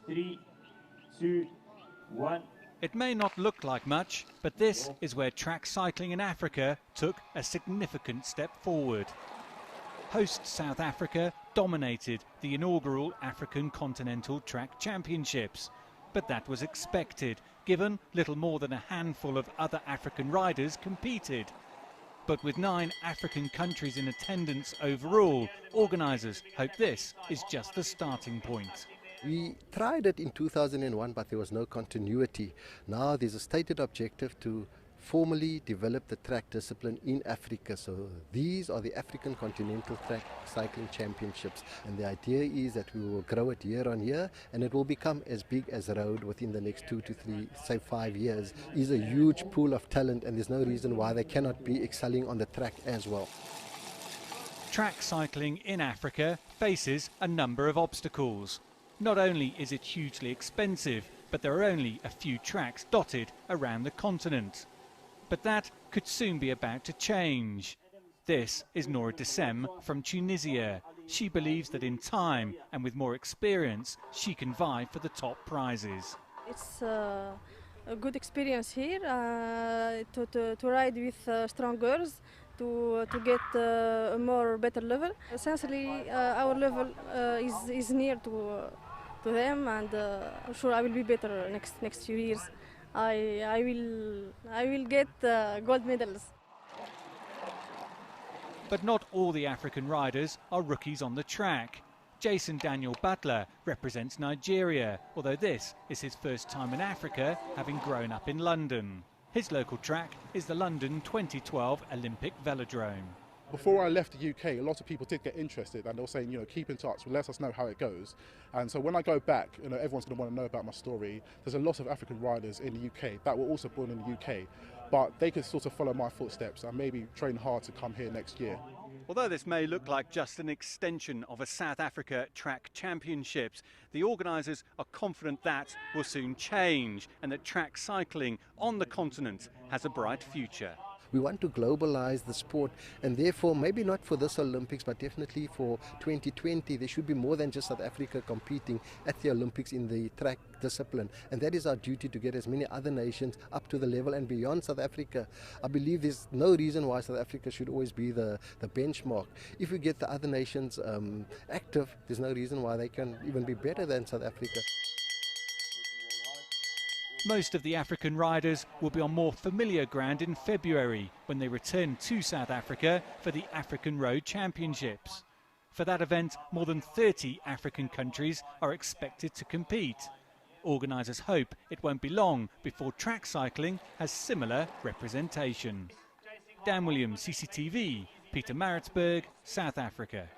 3, 2, 1. It may not look like much, but this is where track cycling in Africa took a significant step forward. Host South Africa dominated the inaugural African Continental Track Championships, but that was expected, given little more than a handful of other African riders competed. But with 9 African countries in attendance overall, organisers hope this is just the starting point. We tried it in 2001, but there was no continuity. Now there's a stated objective to formally develop the track discipline in Africa. So these are the African Continental Track Cycling Championships. And the idea is that we will grow it year on year, and it will become as big as road within the next 2 to 3, say 5 years. It's a huge pool of talent, and there's no reason why they cannot be excelling on the track as well. Track cycling in Africa faces a number of obstacles. Not only is it hugely expensive, but there are only a few tracks dotted around the continent. But that could soon be about to change. This is Nora Dessem from Tunisia. She believes that in time and with more experience, she can vie for the top prizes. It's a good experience here to ride with strong girls, to get a more better level. Essentially, our level is near to them, and I'm sure I will be better next few years. I will get gold medals. But not all the African riders are rookies on the track. Jason Daniel Butler represents Nigeria, although this is his first time in Africa, having grown up in London. His local track is the London 2012 Olympic Velodrome. Before I left the UK, a lot of people did get interested, and they were saying, you know, keep in touch, let us know how it goes. And so when I go back, you know, everyone's going to want to know about my story. There's a lot of African riders in the UK that were also born in the UK, but they could sort of follow my footsteps and maybe train hard to come here next year. Although this may look like just an extension of a South Africa Track Championships, the organisers are confident that will soon change and that track cycling on the continent has a bright future. We want to globalize the sport, and therefore maybe not for this Olympics, but definitely for 2020 there should be more than just South Africa competing at the Olympics in the track discipline, and that is our duty, to get as many other nations up to the level and beyond South Africa. I believe there's no reason why South Africa should always be the benchmark. If we get the other nations active, there's no reason why they can even be better than South Africa. Most of the African riders will be on more familiar ground in February when they return to South Africa for the African Road Championships. For that event, more than 30 African countries are expected to compete. Organisers hope it won't be long before track cycling has similar representation. Dan Williams, CCTV, Pietermaritzburg, South Africa.